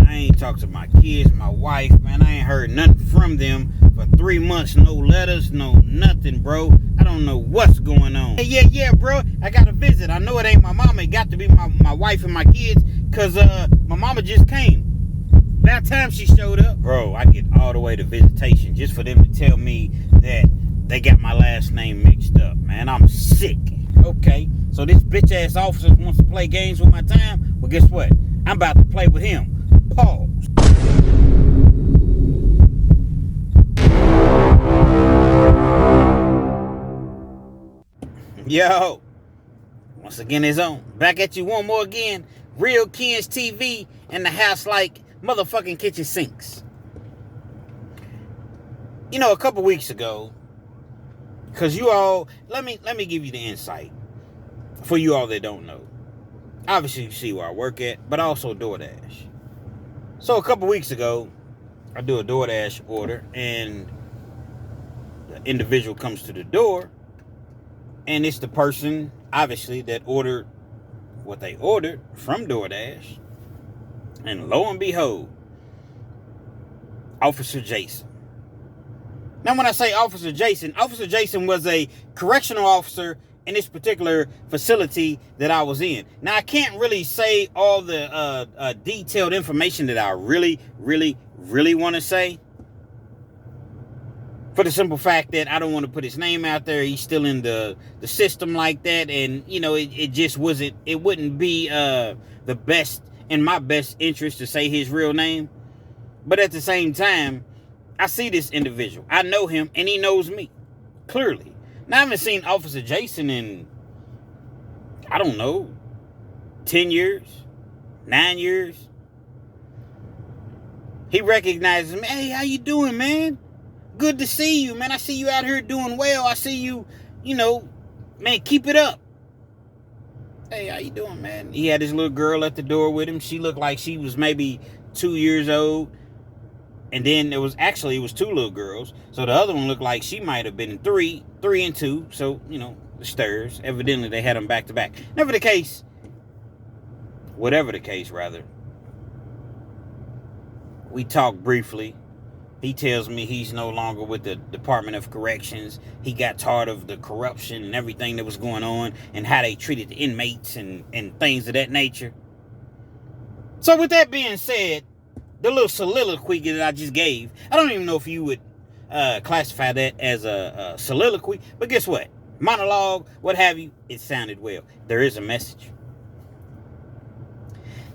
I ain't talked to my kids, my wife, man. I ain't heard nothing from them for 3 months. No letters, no nothing, bro. I don't know what's going on. Hey, yeah, bro. I got a visit. I know it ain't my mama. It got to be my wife and my kids, because my mama just came. That time she showed up, bro, I get all the way to visitation just for them to tell me that they got my last name mixed up, man. I'm sick. Okay, so this bitch ass officer wants to play games with my time. Well, guess what? I'm about to play with him. Pause. Yo, once again, it's on. Back at you one more again. Real Kids TV in the house like motherfucking kitchen sinks. You know, a couple weeks ago, because you all, let me give you the insight for you all that don't know. Obviously, you see where I work at, but also DoorDash. So a couple weeks ago, I do a DoorDash order, and the individual comes to the door, and it's the person, obviously, that ordered what they ordered from DoorDash. And lo and behold, Officer Jason. Now, when I say Officer Jason was a correctional officer in this particular facility that I was in. Now, I can't really say all the detailed information that I really want to say, for the simple fact that I don't want to put his name out there. He's still in the system like that, and you know, it just wasn't. It wouldn't be the best in my best interest to say his real name. But at the same time, I see this individual. I know him, and he knows me clearly. Now, I haven't seen Officer Jason in, I don't know, 10 years, 9 years. He recognizes me. Hey, how you doing, man? Good to see you, man. I see you out here doing well. I see you, man, keep it up. Hey, how you doing, man? He had this little girl at the door with him. She looked like she was maybe 2 years old. And then it was 2 little girls. So the other one looked like she might have been 3 and 2. So, the stirs. Evidently, they had them back to back. Whatever the case, rather. We talked briefly. He tells me he's no longer with the Department of Corrections. He got tired of the corruption and everything that was going on and how they treated the inmates and things of that nature. So with that being said, the little soliloquy that I just gave, I don't even know if you would classify that as a soliloquy, but guess what? Monologue, what have you, it sounded well. There is a message.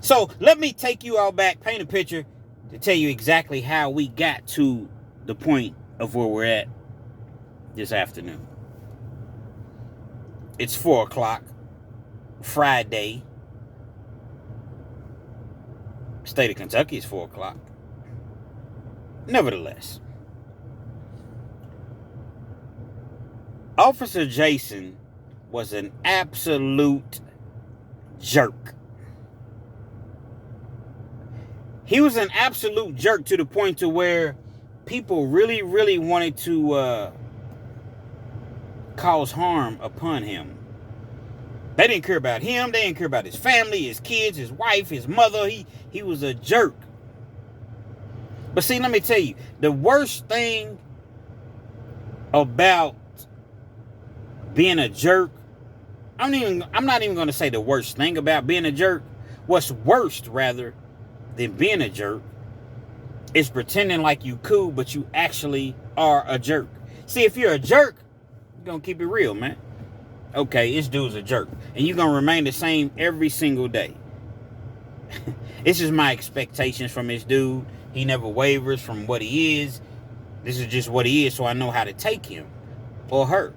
So let me take you all back, paint a picture, to tell you exactly how we got to the point of where we're at this afternoon. It's 4 o'clock, Friday. State of Kentucky is 4 o'clock. Nevertheless, Officer Jason was an absolute jerk. He was an absolute jerk to the point to where people really wanted to cause harm upon him. They didn't care about him. They didn't care about his family, his kids, his wife, his mother. He was a jerk. But see, let me tell you, the worst thing about being a jerk, I'm not even going to say the worst thing about being a jerk. What's worst, rather, than being a jerk is pretending like you cool, but you actually are a jerk. See, if you're a jerk, you're going to keep it real, man. Okay, this dude's a jerk. And you're going to remain the same every single day. This is my expectations from this dude. He never wavers from what he is. This is just what he is, so I know how to take him or her.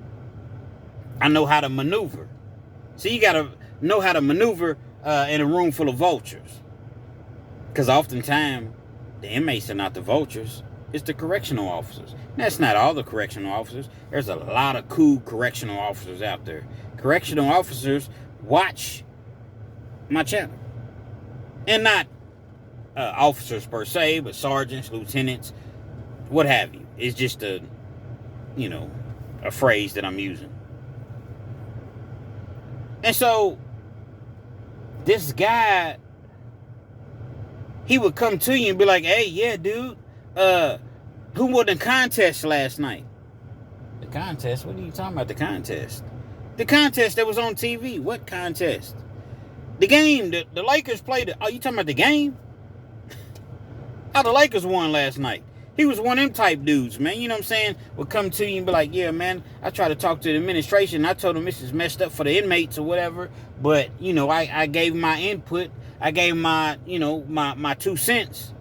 I know how to maneuver. See, you got to know how to maneuver in a room full of vultures. Because oftentimes, the inmates are not the vultures. It's the correctional officers. And that's not all the correctional officers. There's a lot of cool correctional officers out there. Correctional officers watch my channel. And not officers per se, but sergeants, lieutenants, what have you. It's just a phrase that I'm using. And so, this guy he would come to you and be like, hey, yeah, dude, who won the contest last night? The contest? What are you talking about, the contest? The contest that was on TV. What contest? The game. The Lakers played. Oh, you talking about the game? How the Lakers won last night. He was one of them type dudes, man. You know what I'm saying? Would come to you and be like, yeah, man, I tried to talk to the administration. I told them this is messed up for the inmates or whatever. But, you know, I gave my input. I gave my, you know, my 2 cents.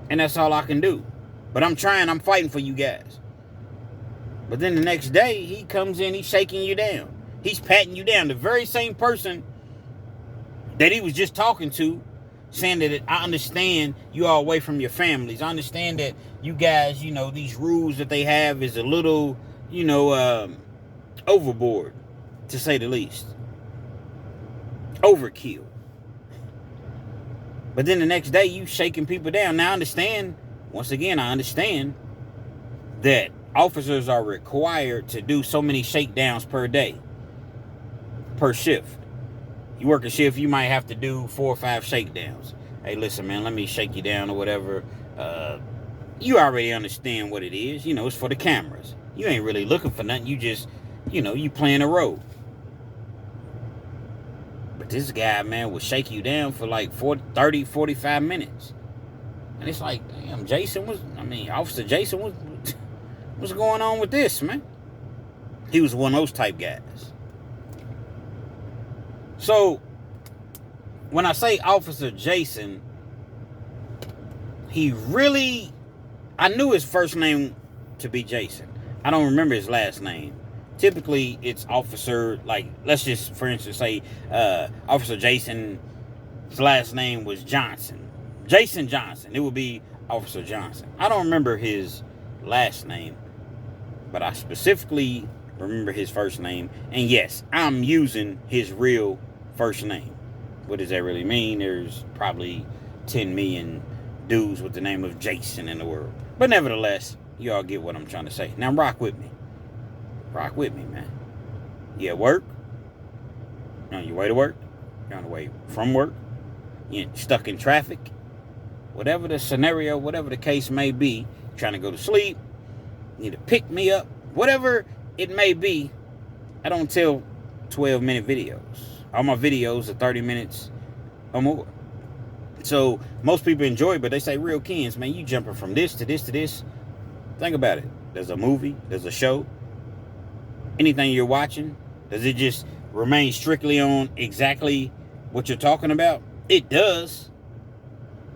And that's all I can do. But I'm fighting for you guys. But then the next day, he comes in, he's shaking you down. He's patting you down. The very same person that he was just talking to, saying that I understand you are away from your families. I understand that you guys, you know, these rules that they have is a little, you know, overboard, to say the least. Overkill. But then the next day, you shaking people down. Now, I understand that officers are required to do so many shakedowns per day, per shift. You work a shift, you might have to do 4 or 5 shakedowns. Hey, listen, man, let me shake you down or whatever. You already understand what it is. You know, it's for the cameras. You ain't really looking for nothing. You just, you know, you playing a role. But this guy, man, will shake you down for like 30, 45 minutes. And it's like, damn, Officer Jason, what's going on with this, man? He was one of those type guys. So, when I say Officer Jason, I knew his first name to be Jason. I don't remember his last name. Typically, it's Officer, like, let's just, for instance, say Officer Jason's last name was Johnson. Jason Johnson. It would be Officer Johnson. I don't remember his last name, but I specifically remember his first name. And yes, I'm using his real first name. What does that really mean? There's probably 10 million dudes with the name of Jason in the world. But nevertheless, you all get what I'm trying to say. Now rock with me. Rock with me, man. You at work? You're on your way to work? You're on the way from work? You're stuck in traffic? Whatever the scenario, whatever the case may be, trying to go to sleep, need to pick me up, whatever it may be, I don't tell 12-minute videos. All my videos are 30 minutes or more. So most people enjoy it, but they say, real Kens, man, you jumping from this to this to this. Think about it. There's a movie, there's a show. Anything you're watching, does it just remain strictly on exactly what you're talking about? It does.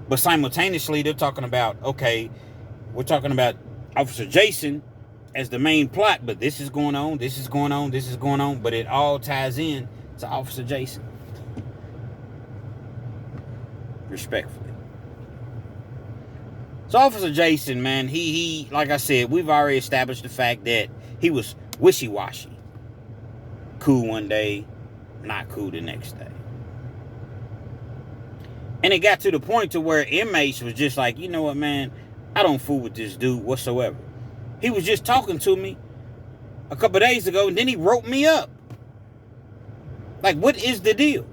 But simultaneously, they're talking about, okay, we're talking about Officer Jason as the main plot, but this is going on, this is going on, this is going on, but it all ties in to Officer Jason. Respectfully. So Officer Jason, man, he like I said, we've already established the fact that he was wishy-washy. Cool one day, not cool the next day. And it got to the point to where inmates was just like, you know what, man, I don't fool with this dude whatsoever. He was just talking to me a couple days ago, and then he wrote me up. Like, what is the deal?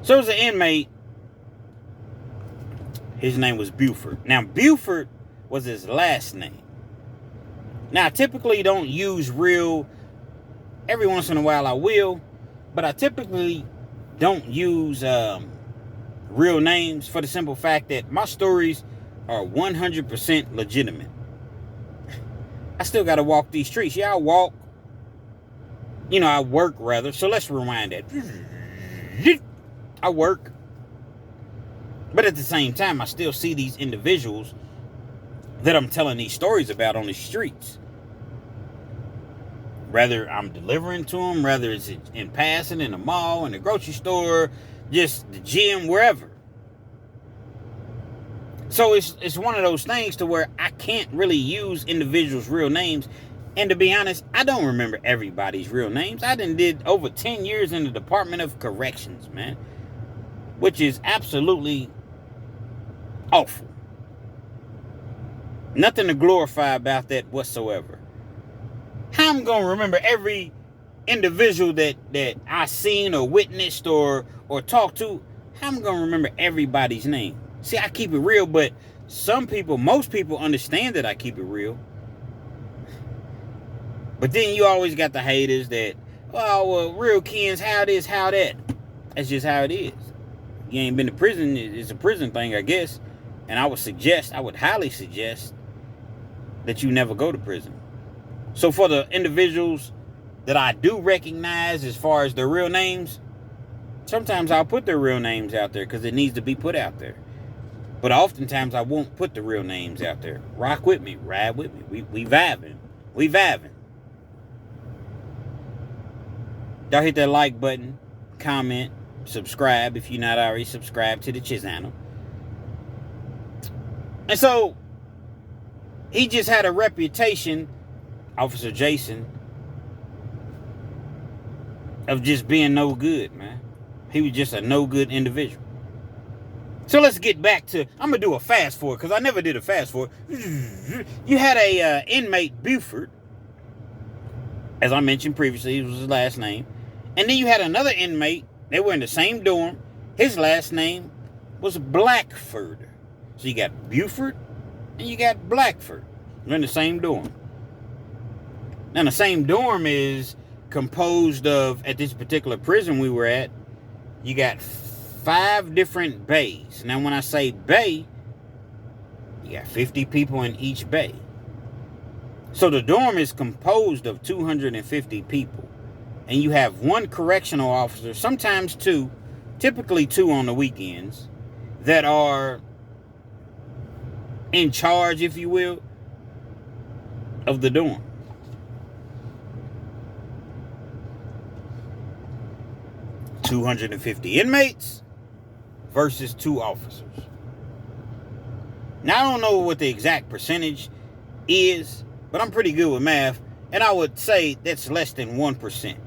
So it was an inmate. His name was Buford. Now, Buford was his last name. Now, I typically don't use real, every once in a while I will, but I typically don't use real names for the simple fact that my stories are 100% legitimate. I still got to walk these streets. Yeah, I walk. You know, I work rather. So let's rewind that. I work. But at the same time, I still see these individuals that I'm telling these stories about on the streets. Whether I'm delivering to them, whether it's in passing, in the mall, in the grocery store, just the gym, wherever. So it's one of those things to where I can't really use individuals' real names. And to be honest, I don't remember everybody's real names. I did over 10 years in the Department of Corrections, man. Which is absolutely awful. Nothing to glorify about that whatsoever. How I'm going to remember every individual that I seen or witnessed or talked to? How am I going to remember everybody's name? See, I keep it real, but most people understand that I keep it real. But then you always got the haters that, oh, well, real Kens, how this, how that. That's just how it is. You ain't been to prison. It's a prison thing, I guess. And I would highly suggest that you never go to prison. So for the individuals that I do recognize as far as their real names, sometimes I'll put their real names out there because it needs to be put out there. But oftentimes I won't put the real names out there. Rock with me. Ride with me. We vibing. We vibing. Y'all hit that like button. Comment. Subscribe if you're not already subscribed to the channel. And so, he just had a reputation, Officer Jason, of just being no good, man. He was just a no good individual. So let's get back to, I'm going to do a fast forward because I never did a fast forward. You had a inmate, Buford, as I mentioned previously, was his last name. And then you had another inmate, they were in the same dorm. His last name was Blackford. So you got Buford and you got Blackford. They're in the same dorm. Now the same dorm is composed of, at this particular prison we were at, you got 5 different bays. Now when I say bay, you got 50 people in each bay. So the dorm is composed of 250 people. And you have 1 correctional officer, sometimes 2, typically 2 on the weekends, that are in charge, if you will, of the dorm. $250 inmates versus 2 officers. Now, I don't know what the exact percentage is, but I'm pretty good with math, and I would say that's less than 1%.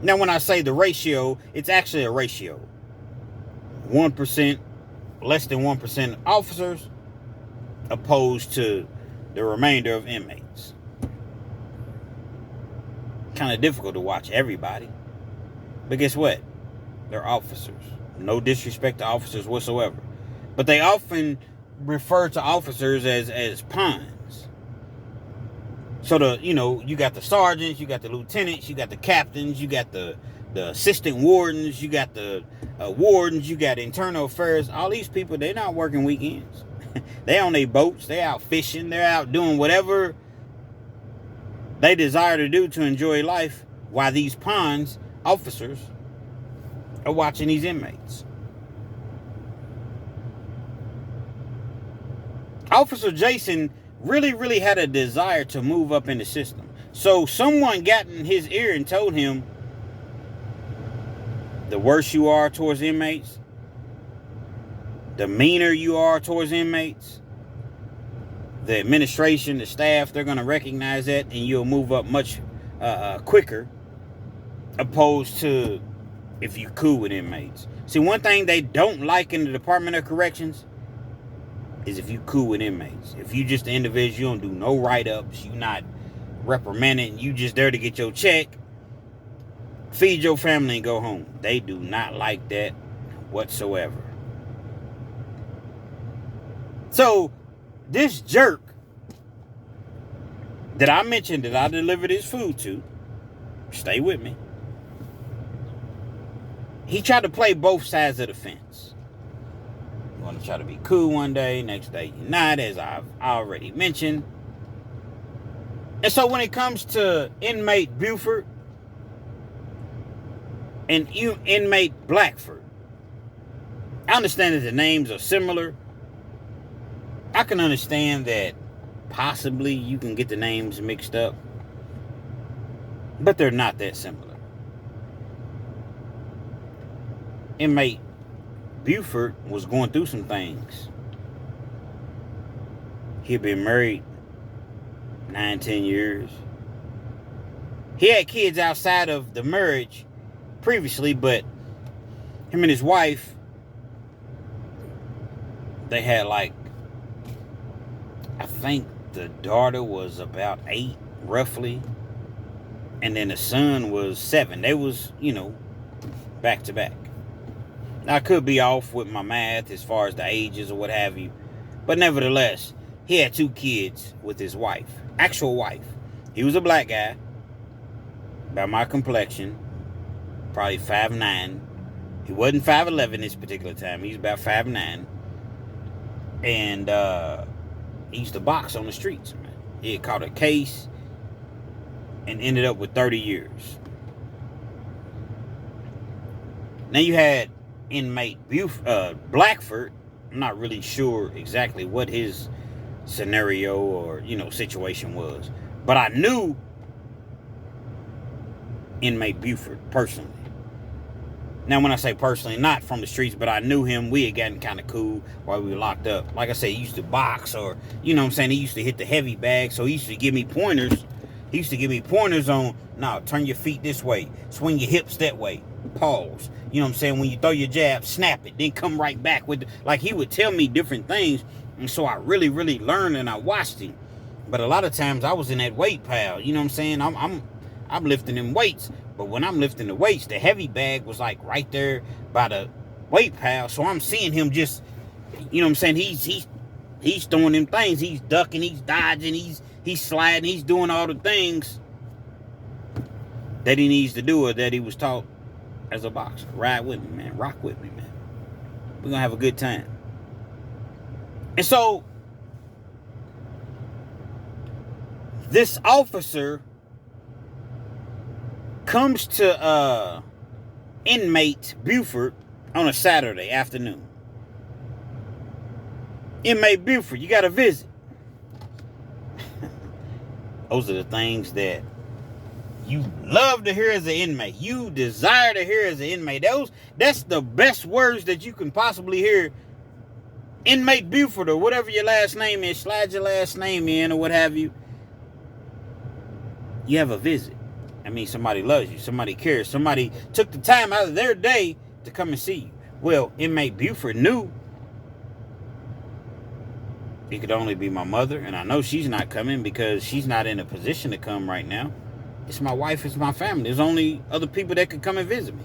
Now, when I say the ratio, it's actually a ratio. 1%, less than 1% officers, opposed to the remainder of inmates. Kind of difficult to watch everybody. But guess what? They're officers. No disrespect to officers whatsoever. But they often refer to officers as pawns. So you got the sergeants, you got the lieutenants, you got the captains, you got the assistant wardens, you got the wardens, you got internal affairs. All these people, they're not working weekends. They on their boats, they're out fishing, they're out doing whatever they desire to do to enjoy life, while these pawns, officers, are watching these inmates. Officer Jason really had a desire to move up in the system. So someone got in his ear and told him, the worse you are towards inmates, the meaner you are towards inmates, the administration, the staff, they're going to recognize that and you'll move up much quicker, opposed to if you cool with inmates. See, one thing they don't like in the Department of Corrections is if you cool with inmates. If you just an individual, you don't do no write-ups, you not reprimanded, you just there to get your check, feed your family and go home. They do not like that whatsoever. So, this jerk that I mentioned that I delivered his food to, stay with me, he tried to play both sides of the fence. You want to try to be cool one day, next day you're not, as I've already mentioned. And so when it comes to inmate Buford and inmate Blackford, I understand that the names are similar. I can understand that possibly you can get the names mixed up, but they're not that similar. Inmate Buford was going through some things. He had been married 9-10 years. He had kids outside of the marriage previously, but him and his wife, they had I think the daughter was about 8 roughly, and then the son was 7. They was, back to back. I could be off with my math as far as the ages or what have you. But nevertheless, he had 2 kids with his wife. Actual wife. He was a black guy. About my complexion. Probably 5'9". He wasn't 5'11" this particular time. He was about 5'9". And he used to box on the streets, man. He had caught a case and ended up with 30 years. Now you had inmate Blackford. I'm not really sure exactly what his scenario or, situation was. But I knew inmate Buford personally. Now, when I say personally, not from the streets, but I knew him. We had gotten kind of cool while we were locked up. Like I said, he used to box, or, he used to hit the heavy bag. So he used to give me pointers. He used to give me pointers on, turn your feet this way. Swing your hips that way. Pause. When you throw your jab, snap it. Then come right back with he would tell me different things. And so I really, really learned and I watched him. But a lot of times I was in that weight pile. I'm lifting them weights. But when I'm lifting the weights, the heavy bag was right there by the weight pile. So I'm seeing him just, he's throwing them things. He's ducking, he's dodging, he's sliding, he's doing all the things that he needs to do or that he was taught as a boxer. Ride with me, man. Rock with me, man. We're going to have a good time. And so this officer comes to inmate Buford on a Saturday afternoon. Inmate Buford, you got a visit. Those are the things that you love to hear as an inmate. You desire to hear as an inmate. That's the best words that you can possibly hear. Inmate Buford, or whatever your last name is, slide your last name in or what have you. You have a visit. I mean, somebody loves you. Somebody cares. Somebody took the time out of their day to come and see you. Well, inmate Buford knew it could only be my mother, and I know she's not coming because she's not in a position to come right now. It's my wife, it's my family. There's only other people that could come and visit me.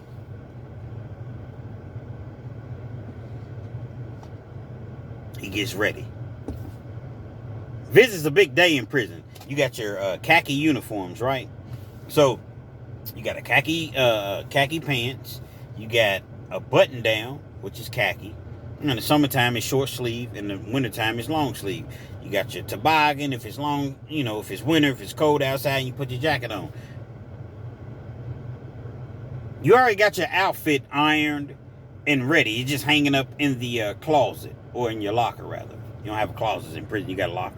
He gets ready. Visit's a big day in prison. You got your khaki uniforms, right? So you got a khaki pants. You got a button down, which is khaki. In the summertime, it's short sleeve. In the wintertime, it's long sleeve. You got your toboggan if it's long, if it's winter, if it's cold outside, you put your jacket on. You already got your outfit ironed and ready. You're just hanging up in the closet, or in your locker, rather. You don't have a closet in prison. You got a locker.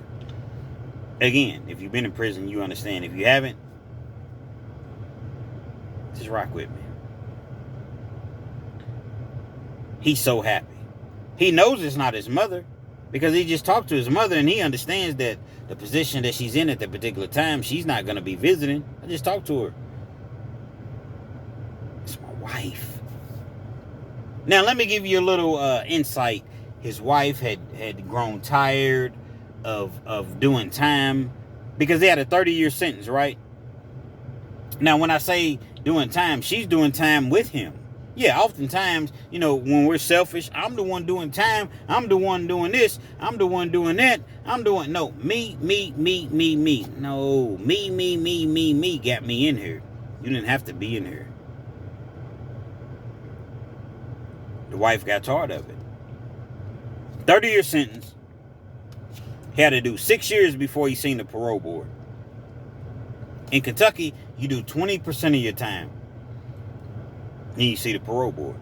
Again, if you've been in prison, you understand. If you haven't, just rock with me. He's so happy. He knows it's not his mother because he just talked to his mother and he understands that the position that she's in at that particular time, she's not going to be visiting. I just talked to her. It's my wife. Now, let me give you a little insight. His wife had grown tired of doing time because they had a 30-year sentence, right? Now, when I say doing time, she's doing time with him. Yeah, oftentimes, when we're selfish, I'm the one doing time. I'm the one doing this. I'm the one doing that. No, me. No, me got me in here. You didn't have to be in here. The wife got tired of it. 30-year sentence. He had to do 6 years before he seen the parole board. In Kentucky, you do 20% of your time. Then you see the parole board.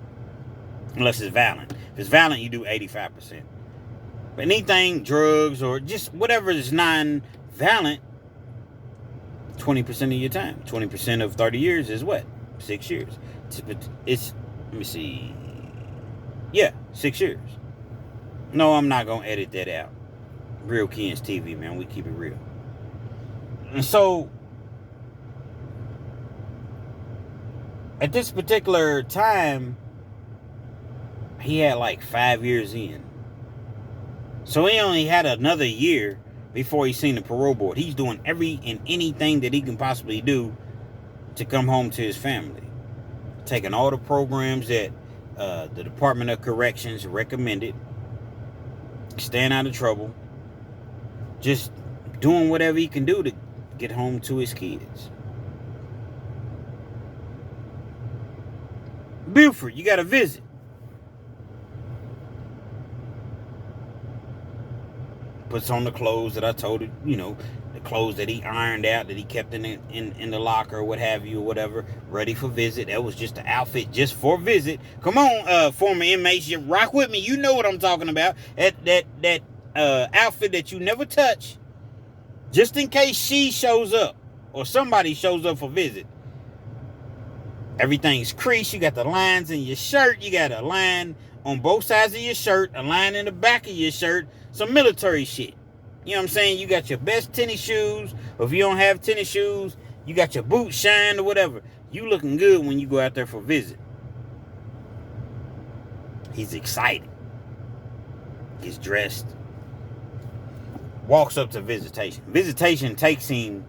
Unless it's violent. If it's violent, you do 85%. But anything, drugs, or just whatever is non-violent, 20% of your time. 20% of 30 years is what? 6 years. It's let me see. Yeah, 6 years. No, I'm not going to edit that out. Real Kens TV, man. We keep it real. And so, at this particular time, he had 5 years in. So he only had another year before he seen the parole board. He's doing every and anything that he can possibly do to come home to his family. Taking all the programs that The Department of Corrections recommended staying out of trouble, just doing whatever he can do to get home to his kids. Buford, you got to visit. Puts on the clothes that I told him, the clothes that he ironed out, that he kept in the locker or what have you, or whatever, ready for visit. That was just an outfit just for visit. Come on, former inmates, you rock with me. You know what I'm talking about. That outfit that you never touch, just in case she shows up or somebody shows up for visit. Everything's creased. You got the lines in your shirt. You got a line on both sides of your shirt, a line in the back of your shirt, some military shit. You know what I'm saying? You got your best tennis shoes, or if you don't have tennis shoes, you got your boots shined or whatever. You looking good when you go out there for a visit. He's excited. Gets dressed. Walks up to visitation. Visitation takes him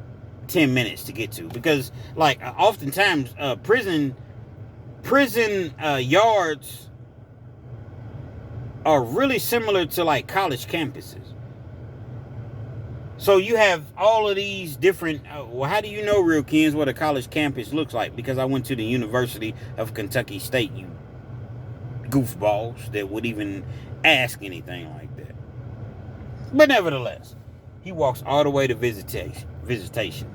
10 minutes to get to, because like oftentimes prison yards are really similar to like college campuses. So you have all of these different well, how do you know, Real Kens, what a college campus looks like? Because I went to the University of Kentucky State, you goofballs that would even ask anything like that. But nevertheless, he walks all the way to visitation.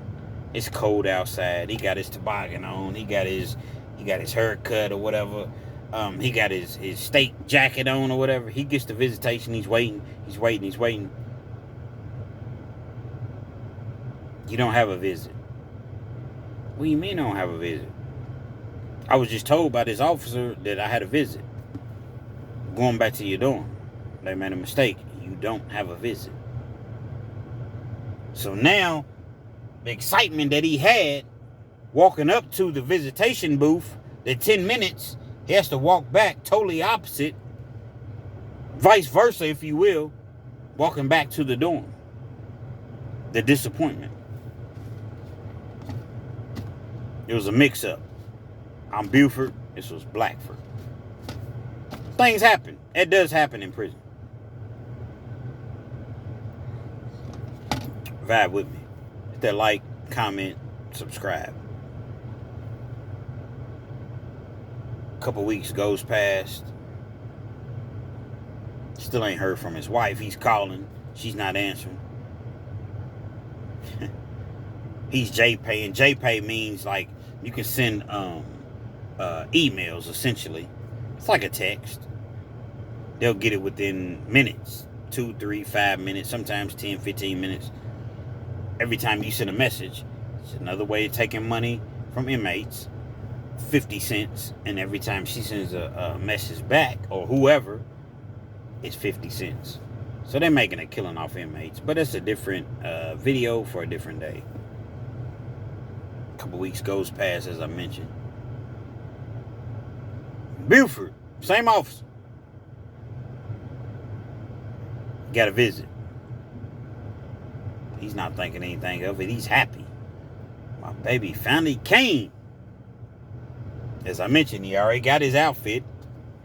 It's cold outside. He got his toboggan on. He got his haircut or whatever. He got his state jacket on or whatever. He gets to visitation. He's waiting. You don't have a visit. What do you mean I don't have a visit? I was just told by this officer that I had a visit. Going back to your dorm. They made a mistake. You don't have a visit. So now, the excitement that he had walking up to the visitation booth, the 10 minutes, he has to walk back totally opposite, vice versa, if you will, walking back to the dorm. The disappointment. It was a mix-up. I'm Buford. This was Blackford. Things happen. It does happen in prison. Vibe with me. Hit that like, comment, subscribe. A couple weeks goes past. Still ain't heard from his wife. He's calling. She's not answering. He's JPay, and JPay means like you can send emails essentially. It's like a text. They'll get it within minutes, 2, 3, 5 minutes, sometimes 10, 15 minutes. Every time you send a message, it's another way of taking money from inmates, 50 cents, and every time she sends a message back, or whoever, it's 50 cents. So they're making a killing off inmates, but it's a different video for a different day. A couple weeks goes past, as I mentioned. Buford, same officer. Got a visit. He's not thinking anything of it. He's happy. My baby finally came. As I mentioned, he already got his outfit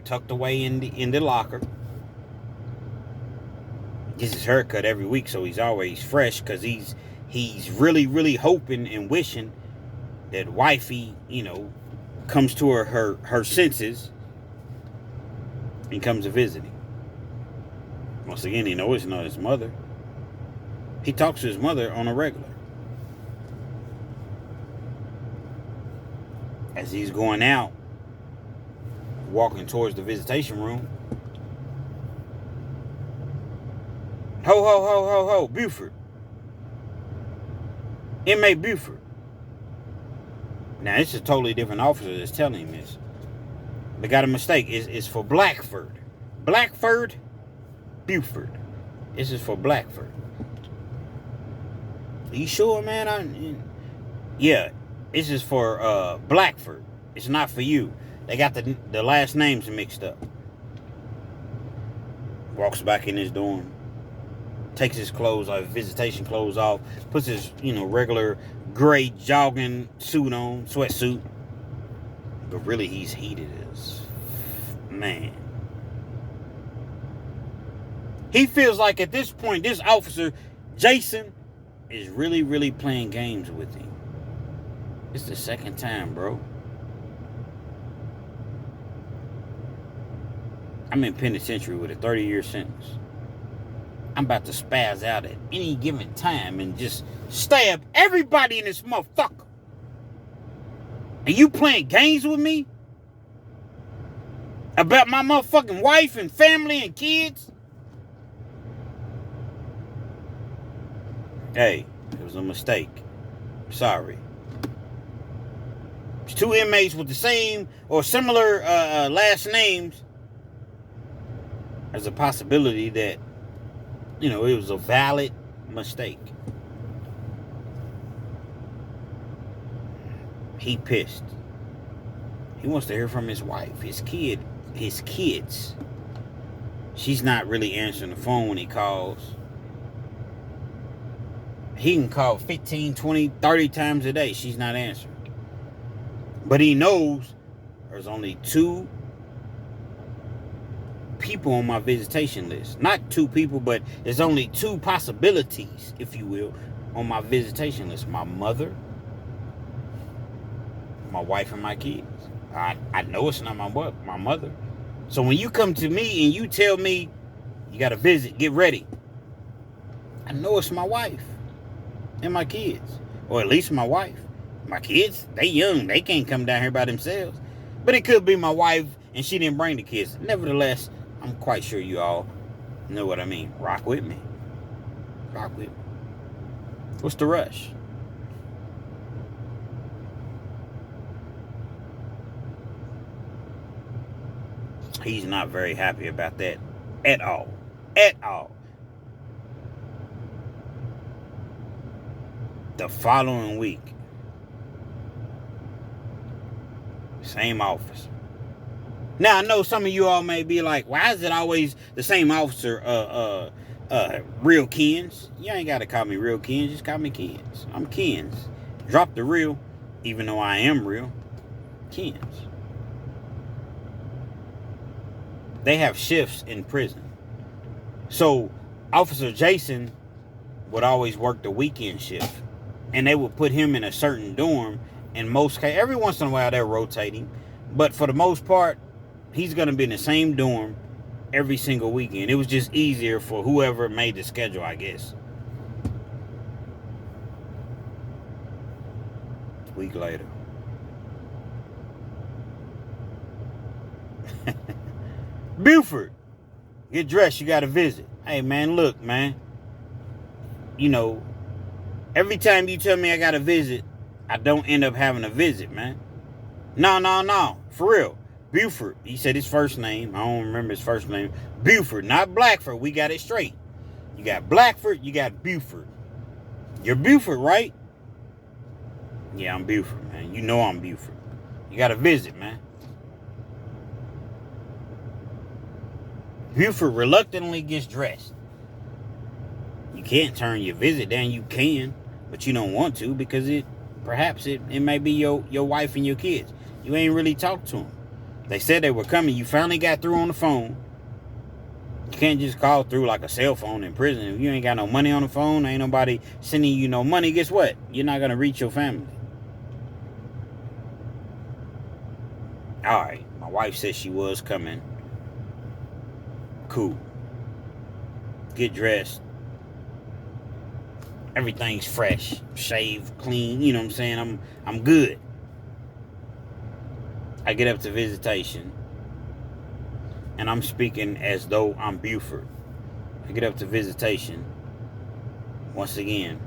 tucked away in the locker. Gets his haircut every week, so he's always fresh, because he's really, really hoping and wishing that wifey, comes to her senses and comes to visit him. Once again, he knows it's not his mother. He talks to his mother on a regular. As he's going out, walking towards the visitation room. Ho, ho, ho, ho, ho, Buford. Inmate Buford. Now, it's a totally different officer that's telling him this. They got a mistake. It's for Blackford. Blackford, Buford. This is for Blackford. Are you sure, man? Yeah, this is for Blackford. It's not for you. They got the last names mixed up. Walks back in his dorm. Takes his clothes off, visitation clothes off. Puts his, regular gray jogging suit on, sweatsuit. But really, he's heated as Man. He feels like at this point, this officer, Jason, is really, really playing games with him. It's the second time, bro. I'm in penitentiary with a 30-year sentence. I'm about to spaz out at any given time and just stab everybody in this motherfucker. And you playing games with me? About my motherfucking wife and family and kids? Hey, it was a mistake. Sorry. There's two inmates with the same or similar last names. There's a possibility that, you know, it was a valid mistake. He pissed. He wants to hear from his wife, his kids. She's not really answering the phone when he calls. He can call 15, 20, 30 times a day. She's not answering. But he knows there's only 2 people on my visitation list. Not 2 people, but there's only 2 possibilities, if you will, on my visitation list. My mother, my wife, and my kids. I know it's not my mother. So when you come to me and you tell me you got to visit, get ready, I know it's my wife and my kids. Or at least my wife. My kids, they young. They can't come down here by themselves. But it could be my wife and she didn't bring the kids. Nevertheless, I'm quite sure you all know what I mean. Rock with me. Rock with me. What's the rush? He's not very happy about that at all. At all. The following week, same officer. Now, I know some of you all may be like, why is it always the same officer, real Kens? You ain't got to call me real Kens, just call me Kens. I'm Kens. Drop the real, even though I am real. Kens. They have shifts in prison. So, Officer Jason would always work the weekend shift. And they would put him in a certain dorm. In most cases, every once in a while, they're rotating. But for the most part, he's going to be in the same dorm every single weekend. It was just easier for whoever made the schedule, I guess. A week later. Buford, get dressed. You got to visit. Hey, man, look, man. You know, every time you tell me I got to visit, I don't end up having a visit, man. No. For real. Buford. He said his first name. I don't remember his first name. Buford, not Blackford. We got it straight. You got Blackford, you got Buford. You're Buford, right? Yeah, I'm Buford, man. You know I'm Buford. You got to visit, man. Buford reluctantly gets dressed. You can't turn your visit down. You can, but you don't want to because perhaps it may be your wife and your kids. You ain't really talked to them. They said they were coming. You finally got through on the phone. You can't just call through like a cell phone in prison. If you ain't got no money on the phone, ain't nobody sending you no money, guess what? You're not going to reach your family. All right. My wife said she was coming. Cool. Get dressed. Everything's fresh, shaved, clean. You know what I'm saying? I'm good. I get up to visitation, and I'm speaking as though I'm Buford. I get up to visitation. Once again,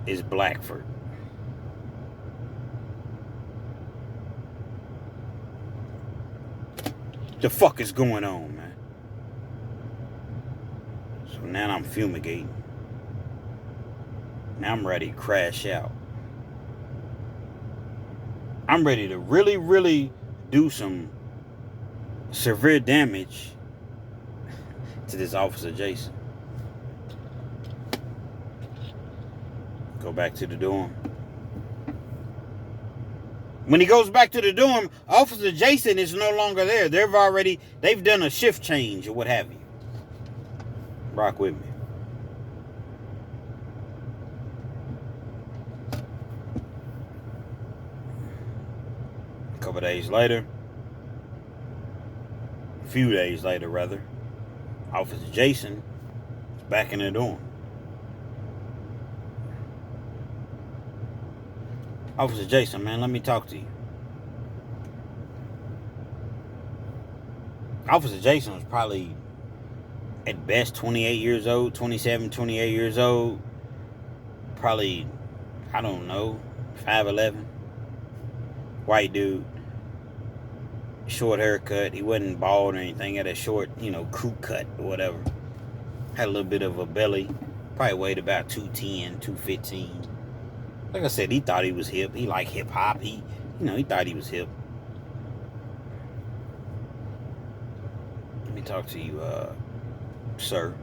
it's Blackford. The fuck is going on, man? So now I'm fumigating. Now I'm ready to crash out. I'm ready to really, really do some severe damage to this Officer Jason. Go back to the dorm. When he goes back to the dorm, Officer Jason is no longer there. They've done a shift change or what have you. Rock with me. A few days later, Officer Jason is back in the dorm. Officer Jason, man, let me talk to you. Officer Jason was probably, at best, 28 years old, 27, 28 years old. Probably, I don't know, 5'11". White dude. Short haircut. He wasn't bald or anything. He had a short, crew cut or whatever. Had a little bit of a belly. Probably weighed about 210, 215. Like I said, he thought he was hip. He liked hip hop. He thought he was hip. Let me talk to you, sir.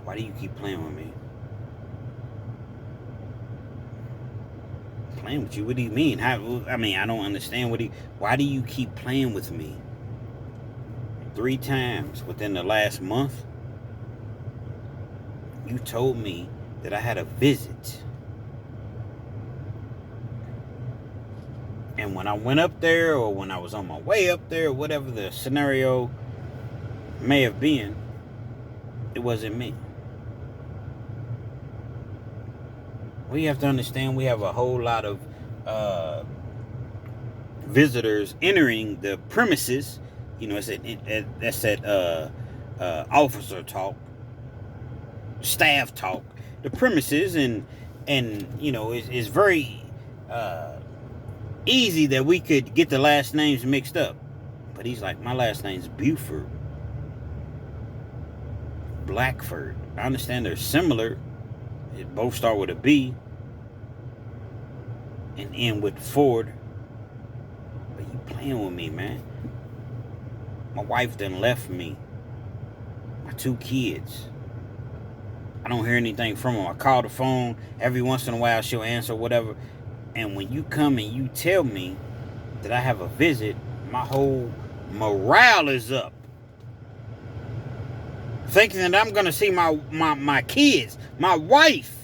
Why do you keep playing with me? Playing with you? What do you mean? I don't understand. Why do you keep playing with me? 3 times within the last month, you told me that I had a visit. And when I went up there, or when I was on my way up there, or whatever the scenario may have been, it wasn't me. We have to understand we have a whole lot of visitors entering the premises. That's that officer talk, staff talk, the premises, and it's very easy that we could get the last names mixed up. But he's like, my last name's Buford, Blackford. I understand they're similar. They both start with a B and end with Ford. But you playing with me, man. My wife done left me. My 2 kids. I don't hear anything from them. I call the phone. Every once in a while she'll answer, whatever. And when you come and you tell me that I have a visit, my whole morale is up. Thinking that I'm going to see my kids, my wife.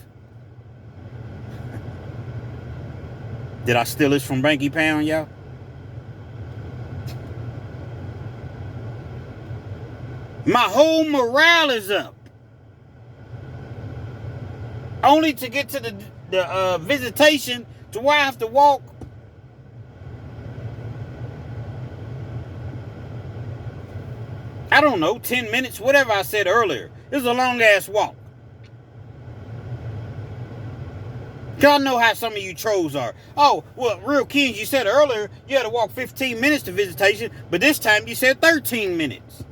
Did I steal this from Banky Pound, y'all? My whole morale is up. Only to get to the visitation to where I have to walk. I don't know, 10 minutes, whatever I said earlier. It was a long-ass walk. Y'all know how some of you trolls are. Oh, well, Real Kings, you said earlier you had to walk 15 minutes to visitation, but this time you said 13 minutes.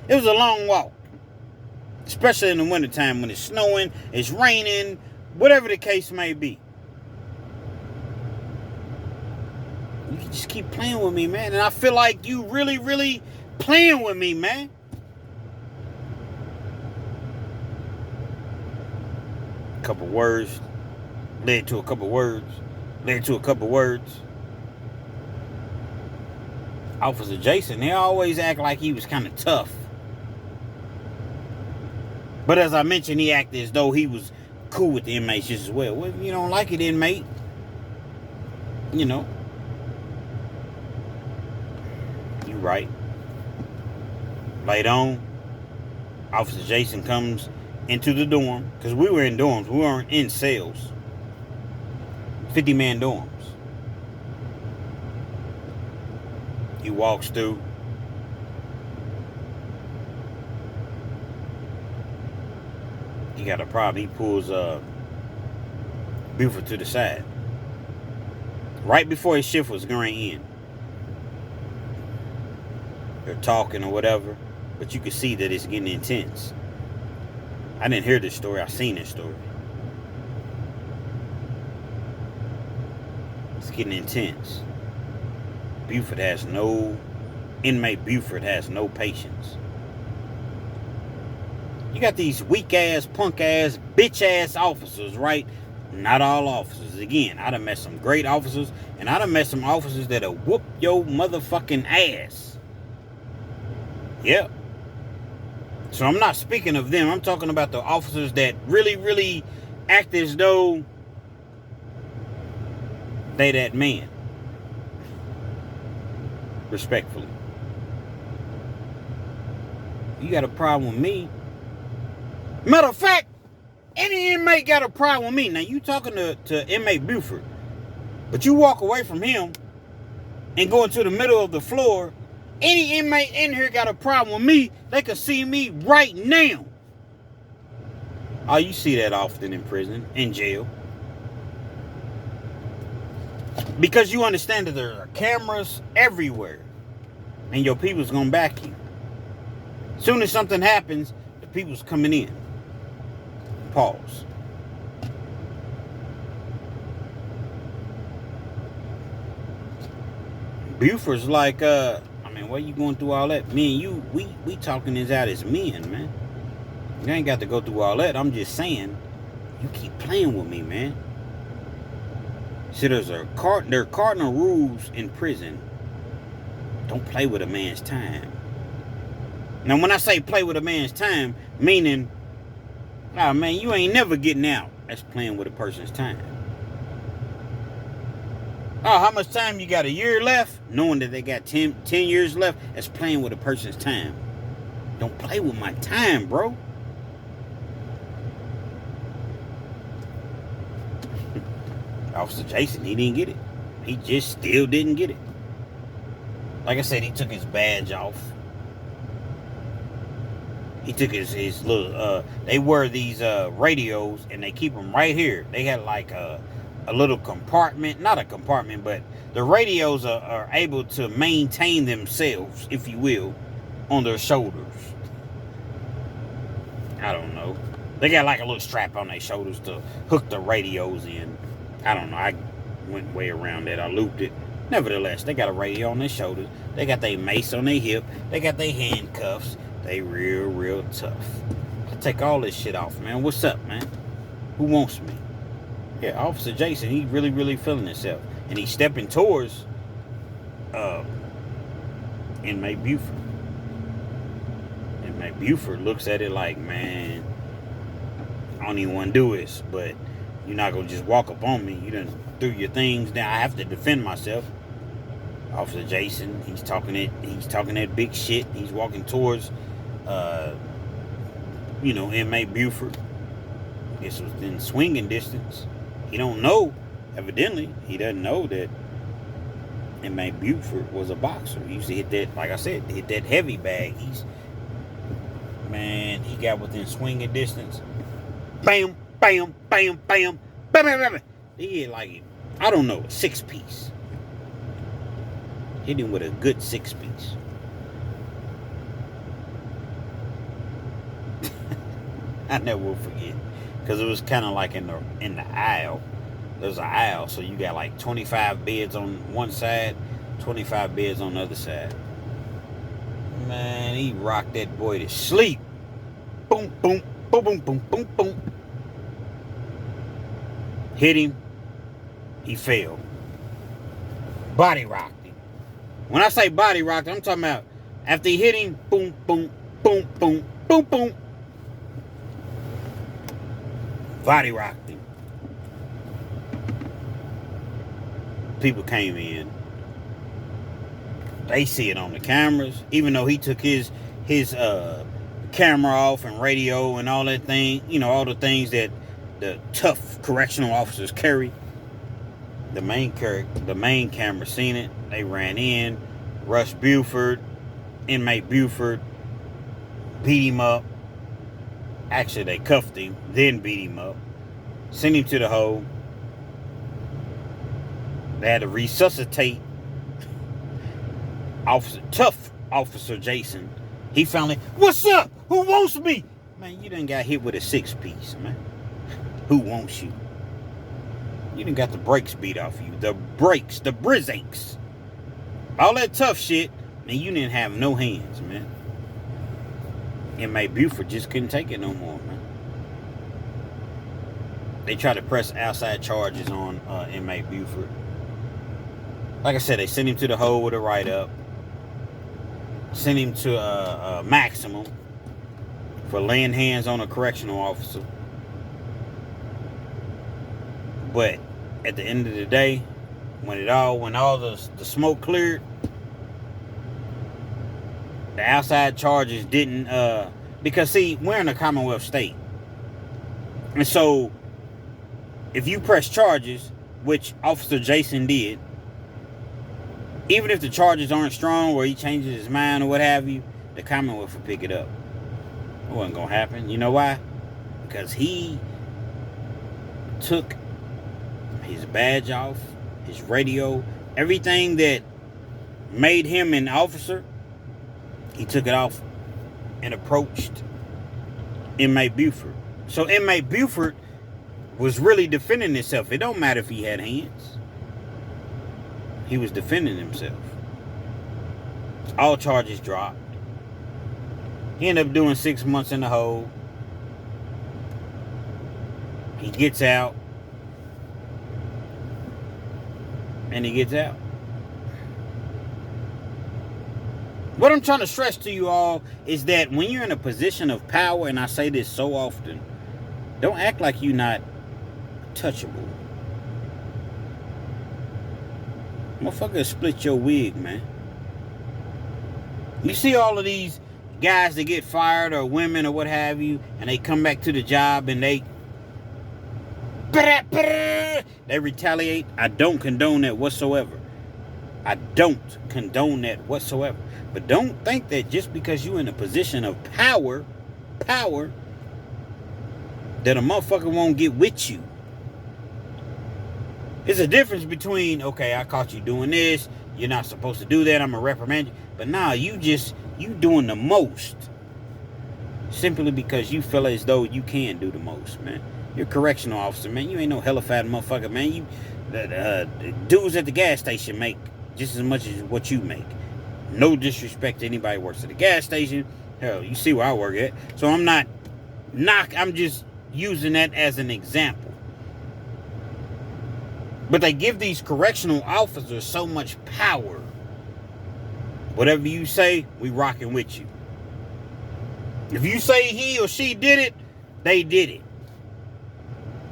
It was a long walk. Especially in the wintertime when it's snowing, it's raining, whatever the case may be. You can just keep playing with me, man. And I feel like you really, really playing with me, man. A couple words led to a couple words. Led to a couple words. Officer Jason, they always act like he was kind of tough. But as I mentioned, he acted as though he was cool with the inmates just as well. Well, if you don't like it, inmate, you right. Later on, Officer Jason comes into the dorm, because we were in dorms. We weren't in cells. 50-man dorms. He walks through. He got a problem. He pulls Buford to the side. Right before his shift was going in. They're talking or whatever, but you can see that it's getting intense. I didn't hear this story. I seen this story. It's getting intense. Inmate Buford has no patience. You got these weak ass, punk ass, bitch ass officers, right? Not all officers. Again, I done met some great officers, and I done met some officers that'll whoop your motherfucking ass. Yep. So I'm not speaking of them. I'm talking about the officers that really, really act as though they that man. Respectfully. You got a problem with me. Matter of fact, any inmate got a problem with me. Now, you talking to inmate Buford, but you walk away from him and go into the middle of the floor. Any inmate in here got a problem with me, they can see me right now. Oh, you see that often in prison, in jail. Because you understand that there are cameras everywhere. And your people's gonna back you. Soon as something happens, the people's coming in. Pause. Buford's like, why you going through all that? Me and you, we talking this out as men, man. You ain't got to go through all that. I'm just saying, you keep playing with me, man. See, there are cardinal rules in prison. Don't play with a man's time. Now, when I say play with a man's time, meaning, oh, man, you ain't never getting out. That's playing with a person's time. Oh, how much time you got? A year left? Knowing that they got 10 years left, that's playing with a person's time. Don't play with my time, bro. Officer Jason, he didn't get it. He just still didn't get it. Like I said, he took his badge off. He took his little, they wear these radios and they keep them right here. They had like a little compartment, not a compartment, but the radios are able to maintain themselves, if you will, on their shoulders. I don't know. They got like a little strap on their shoulders to hook the radios in. I don't know. I went way around that. I looped it. Nevertheless, they got a radio on their shoulders. They got their mace on their hip. They got their handcuffs. They real tough. I take all this shit off, man. What's up, man? Who wants me? Yeah, Officer Jason, he really feeling himself. And he's stepping towards Inmate Buford. Inmate Buford looks at it like, man, I don't even want to do this, but you're not going to just walk up on me. You done threw your things down. I have to defend myself. Officer Jason, he's talking that big shit. He's walking towards Inmate Buford. I guess it was in swinging distance. He don't know, evidently, he doesn't know that Inmate Buford was a boxer. He used to hit that, like I said, hit that heavy bag. He got within swinging distance. Bam, bam, bam, bam, bam, bam, bam. He hit like, I don't know, a 6-piece. Hit him with a good 6-piece. I never will forget. Because it was kind of like in the aisle. There's an aisle, so you got like 25 beds on one side, 25 beds on the other side. Man, he rocked that boy to sleep. Boom, boom, boom, boom, boom, boom, boom. Hit him. He fell. Body rocked him. When I say body rocked, I'm talking about after he hit him, boom, boom, boom, boom, boom, boom. Body rocked him. People came in. They see it on the cameras. Even though he took his camera off and radio and all that thing, all the things that the tough correctional officers carry. The main camera seen it. They ran in, rushed Buford, Inmate Buford, beat him up. Actually, they cuffed him, then beat him up, sent him to the hole. They had to resuscitate tough Officer Jason. He finally, what's up? Who wants me? Man, you done got hit with a 6-piece, man. Who wants you? You done got the brakes beat off you. The brakes, the brizaches. All that tough shit, man, you didn't have no hands, man. Inmate Buford just couldn't take it no more, man. They tried to press outside charges on Inmate Buford. Like I said, they sent him to the hole with a write-up. Sent him to a maximum for laying hands on a correctional officer. But at the end of the day, when all the smoke cleared, the outside charges didn't, because see, we're in a Commonwealth state. And so, if you press charges, which Officer Jason did, even if the charges aren't strong or he changes his mind or what have you, the Commonwealth will pick it up. It wasn't going to happen. You know why? Because he took his badge off, his radio, everything that made him an officer, he took it off and approached Inmate Buford. So Inmate Buford was really defending himself. It don't matter if he had hands. He was defending himself. All charges dropped. He ended up doing 6 months in the hole. He gets out. And he gets out. What I'm trying to stress to you all is that when you're in a position of power, and I say this so often, don't act like you're not touchable. Motherfucker split your wig, man. You see all of these guys that get fired or women or what have you, and they come back to the job and they retaliate. I don't condone that whatsoever. I don't condone that whatsoever. But don't think that just because you're in a position of power, that a motherfucker won't get with you. There's a difference between, okay, I caught you doing this, you're not supposed to do that, I'm gonna reprimand you. But nah, you doing the most. Simply because you feel as though you can do the most, man. You're a correctional officer, man. You ain't no hellified motherfucker, man. The dudes at the gas station make just as much as what you make. No disrespect to anybody who works at the gas station. Hell, you see where I work at. So I'm I'm just using that as an example. But they give these correctional officers so much power. Whatever you say, we rocking with you. If you say he or she did it, they did it.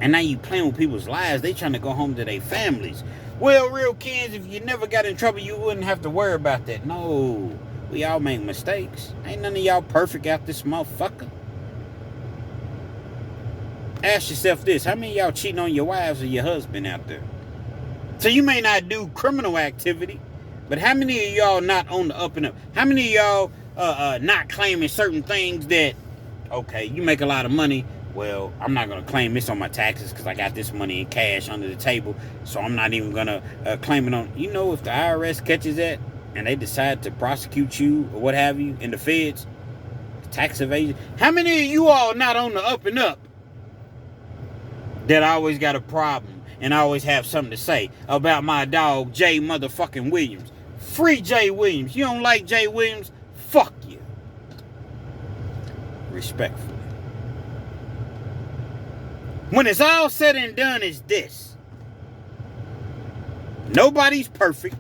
And now you playing with people's lives. They trying to go home to their families. Well, real kids, if you never got in trouble, you wouldn't have to worry about that. No, we all make mistakes. Ain't none of y'all perfect out this motherfucker. Ask yourself this. How many of y'all cheating on your wives or your husband out there? So you may not do criminal activity, but how many of y'all not on the up and up? How many of y'all not claiming certain things that, okay, you make a lot of money. Well, I'm not going to claim this on my taxes because I got this money in cash under the table. So I'm not even going to claim it on. You know, if the IRS catches that and they decide to prosecute you or what have you in the feds, tax evasion. How many of you all not on the up and up that always got a problem and always have something to say about my dog, Jay motherfucking Williams? Free Jay Williams. You don't like Jay Williams? Fuck you. Respectfully. When it's all said and done, it's this. Nobody's perfect.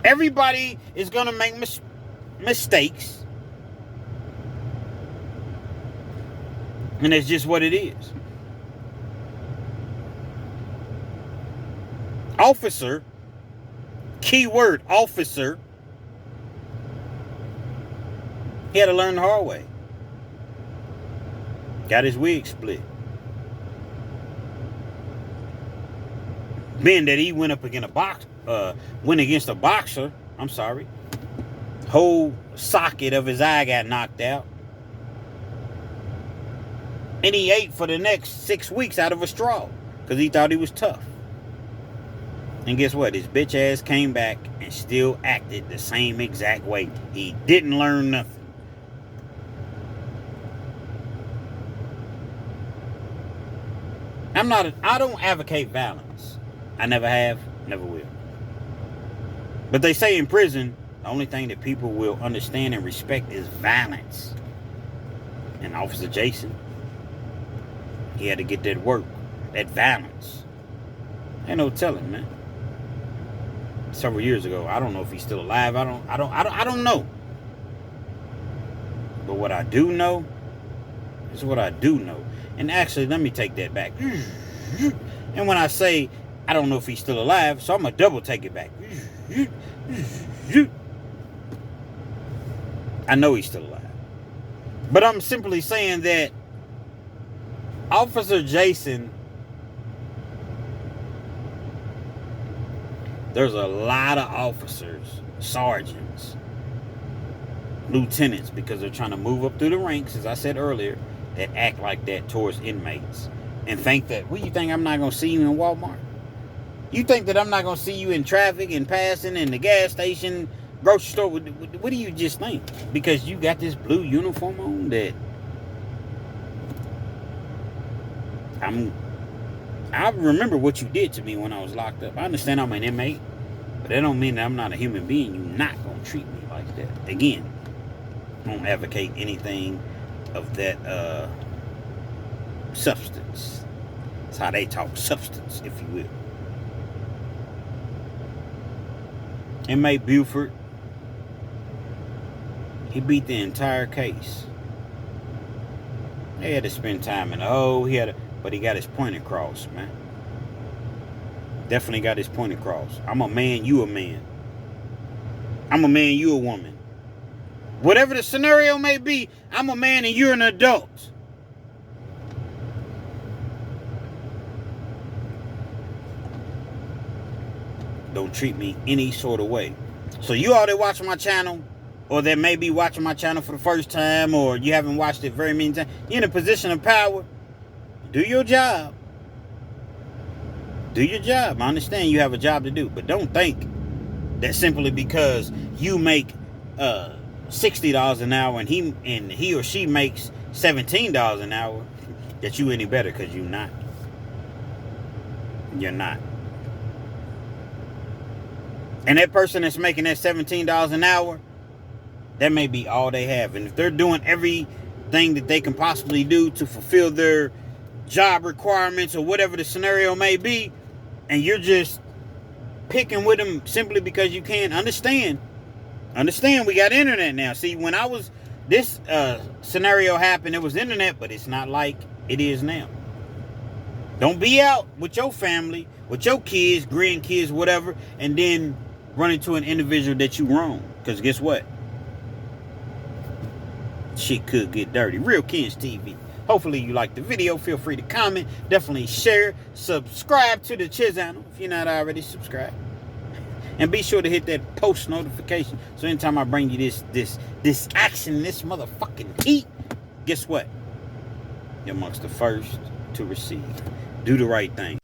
Everybody is going to make mistakes. And that's just what it is. Officer, keyword officer, he had to learn the hard way. Got his wig split. Being that he went up against a boxer, I'm sorry. Whole socket of his eye got knocked out. And he ate for the next 6 weeks out of a straw. Because he thought he was tough. And guess what? His bitch ass came back and still acted the same exact way. He didn't learn nothing. I don't advocate violence. I never have, never will. But they say in prison, the only thing that people will understand and respect is violence. And Officer Jason, he had to get that work, that violence. Ain't no telling, man. Several years ago, I don't know if he's still alive. I don't know. But what I do know is what I do know. And actually, let me take that back. And when I say I don't know if he's still alive, so I'm gonna double take it back. I know he's still alive. But I'm simply saying that Officer Jason, there's a lot of officers, sergeants, lieutenants, because they're trying to move up through the ranks, as I said earlier, that act like that towards inmates and think that, what, you think I'm not going to see you in Walmart? You think that I'm not going to see you in traffic and passing in the gas station, grocery store? What do you just think? Because you got this blue uniform on that I remember what you did to me when I was locked up. I understand I'm an inmate, but that don't mean that I'm not a human being. You're not going to treat me like that. Again, I don't advocate anything of that substance. That's how they talk, substance, if you will. Inmate Buford, he beat the entire case. They had to spend time in the hole. But he got his point across, man. Definitely got his point across. I'm a man, you a man. I'm a man, you a woman. Whatever the scenario may be, I'm a man and you're an adult. Don't treat me any sort of way. So you all that watching my channel, or that may be watching my channel for the first time, or you haven't watched it very many times, you're in a position of power. Do your job. Do your job. I understand you have a job to do, but don't think that simply because you make $60 an hour and he or she makes $17 an hour that you any better, because you're not. You're not. And that person that's making that $17 an hour, that may be all they have. And if they're doing everything that they can possibly do to fulfill their job requirements or whatever the scenario may be, and you're just picking with them simply because you can't understand. We got internet now. See, when this scenario happened, it was internet, but it's not like it is now. Don't be out with your family, with your kids, grandkids, whatever, and then run into an individual that you wrong. Because guess what? Shit could get dirty. Real Kens TV. Hopefully you liked the video. Feel free to comment. Definitely share. Subscribe to the channel if you're not already subscribed. And be sure to hit that post notification. So anytime I bring you this action, this motherfucking heat, guess what? You're amongst the first to receive. Do the right thing.